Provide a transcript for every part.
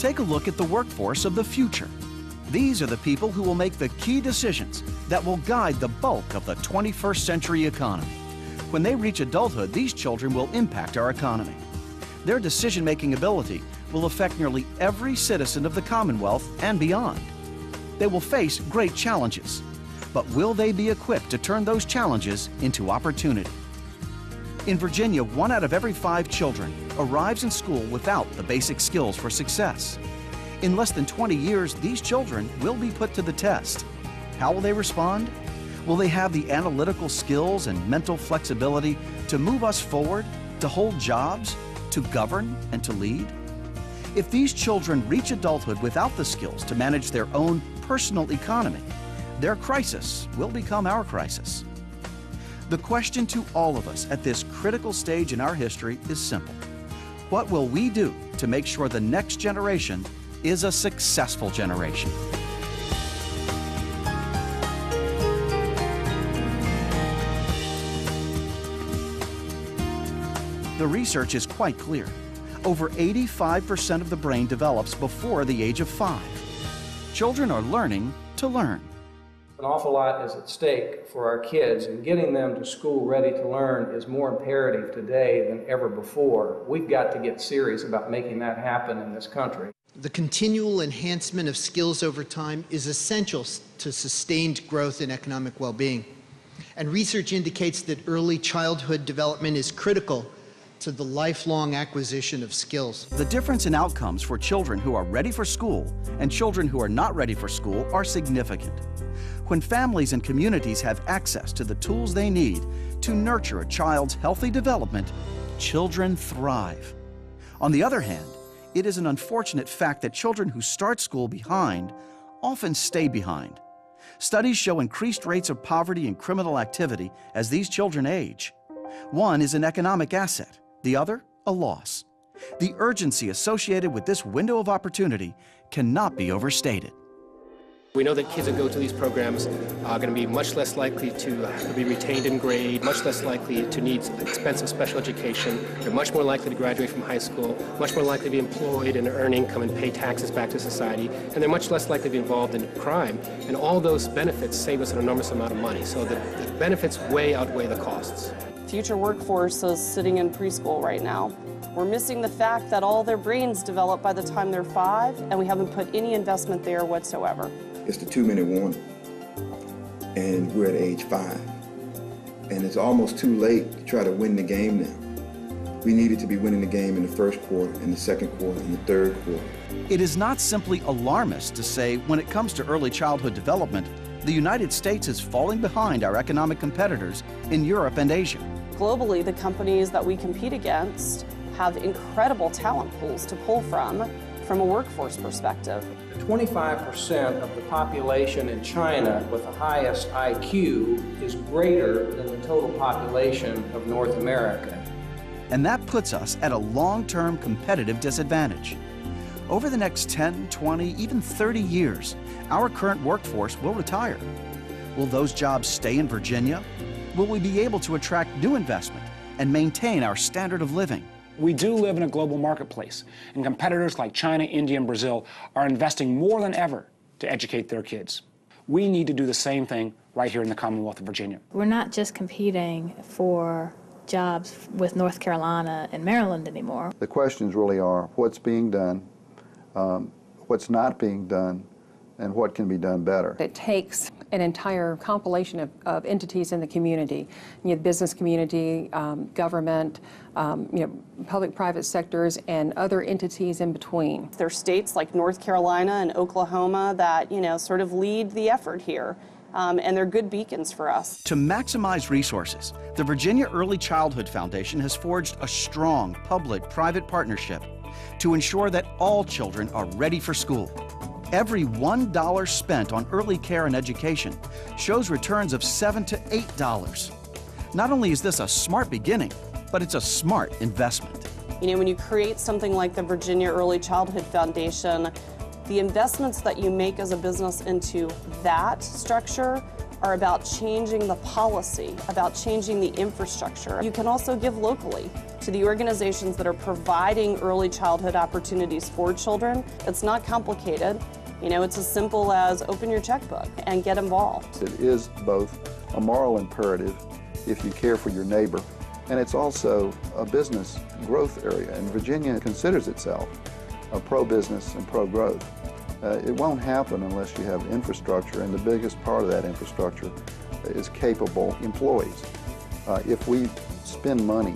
Take a look at the workforce of the future. These are the people who will make the key decisions that will guide the bulk of the 21st century economy. When they reach adulthood, these children will impact our economy. Their decision-making ability will affect nearly every citizen of the Commonwealth and beyond. They will face great challenges, but will they be equipped to turn those challenges into opportunity? In Virginia, 1 out of every 5 children arrives in school without the basic skills for success. In less than 20 years, these children will be put to the test. How will they respond? Will they have the analytical skills and mental flexibility to move us forward, to hold jobs, to govern, and to lead? If these children reach adulthood without the skills to manage their own personal economy, their crisis will become our crisis. The question to all of us at this critical stage in our history is simple. What will we do to make sure the next generation is a successful generation? The research is quite clear. Over 85% of the brain develops before the age of 5. Children are learning to learn. An awful lot is at stake for our kids, and getting them to school ready to learn is more imperative today than ever before. We've got to get serious about making that happen in this country. The continual enhancement of skills over time is essential to sustained growth in economic well-being. And research indicates that early childhood development is critical to the lifelong acquisition of skills. The difference in outcomes for children who are ready for school and children who are not ready for school are significant. When families and communities have access to the tools they need to nurture a child's healthy development, children thrive. On the other hand, it is an unfortunate fact that children who start school behind often stay behind. Studies show increased rates of poverty and criminal activity as these children age. One is an economic asset, the other a loss. The urgency associated with this window of opportunity cannot be overstated. We know that kids that go to these programs are going to be much less likely to be retained in grade, much less likely to need expensive special education. They're much more likely to graduate from high school, much more likely to be employed and earn income and pay taxes back to society, and they're much less likely to be involved in crime. And all those benefits save us an enormous amount of money. So the benefits way outweigh the costs. Future workforce is sitting in preschool right now. We're missing the fact that all their brains develop by the time they're 5, and we haven't put any investment there whatsoever. It's the 2-minute warning, and we're at age 5. And it's almost too late to try to win the game now. We needed to be winning the game in the first quarter, in the second quarter, in the third quarter. It is not simply alarmist to say when it comes to early childhood development, the United States is falling behind our economic competitors in Europe and Asia. Globally, the companies that we compete against have incredible talent pools to pull from a workforce perspective. 25% of the population in China with the highest IQ is greater than the total population of North America. And that puts us at a long-term competitive disadvantage. Over the next 10, 20, even 30 years, our current workforce will retire. Will those jobs stay in Virginia? Will we be able to attract new investment and maintain our standard of living? We do live in a global marketplace, and competitors like China, India, and Brazil are investing more than ever to educate their kids. We need to do the same thing right here in the Commonwealth of Virginia. We're not just competing for jobs with North Carolina and Maryland anymore. The questions really are what's being done, what's not being done, and what can be done better. It takes an entire compilation of entities in the community, the business community, government, public-private sectors, and other entities in between. There are states like North Carolina and Oklahoma that, sort of lead the effort here, and they're good beacons for us. To maximize resources, the Virginia Early Childhood Foundation has forged a strong public-private partnership to ensure that all children are ready for school. Every $1 spent on early care and education shows returns of $7 to $8. Not only is this a smart beginning, but it's a smart investment. When you create something like the Virginia Early Childhood Foundation, the investments that you make as a business into that structure are about changing the policy, about changing the infrastructure. You can also give locally. to the organizations that are providing early childhood opportunities for children. It's not complicated. You know, it's as simple as open your checkbook and get involved. It is both a moral imperative if you care for your neighbor, and it's also a business growth area, and Virginia considers itself a pro-business and pro-growth. It won't happen unless you have infrastructure, and the biggest part of that infrastructure is capable employees. If we spend money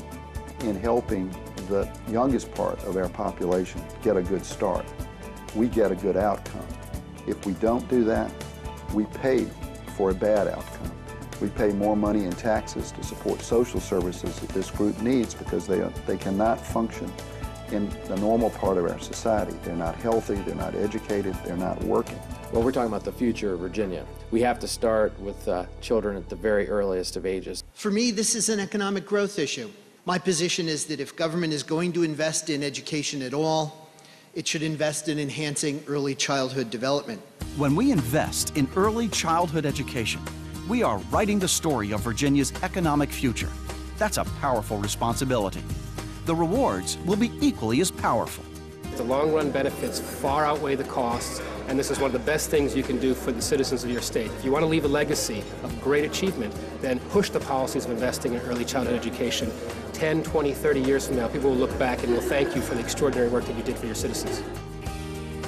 in helping the youngest part of our population get a good start, we get a good outcome. If we don't do that, we pay for a bad outcome. We pay more money in taxes to support social services that this group needs because they cannot function in the normal part of our society. They're not healthy, they're not educated, they're not working. Well, we're talking about the future of Virginia. We have to start with children at the very earliest of ages. For me, this is an economic growth issue. My position is that if government is going to invest in education at all, it should invest in enhancing early childhood development. When we invest in early childhood education, we are writing the story of Virginia's economic future. That's a powerful responsibility. The rewards will be equally as powerful. The long-run benefits far outweigh the costs, and this is one of the best things you can do for the citizens of your state. If you want to leave a legacy of great achievement, then push the policies of investing in early childhood education. 10, 20, 30 years from now, people will look back and will thank you for the extraordinary work that you did for your citizens.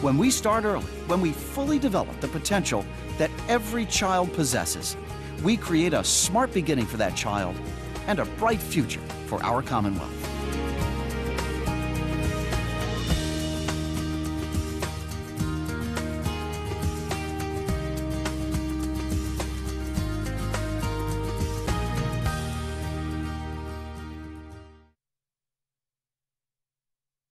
When we start early, when we fully develop the potential that every child possesses, we create a smart beginning for that child and a bright future for our Commonwealth.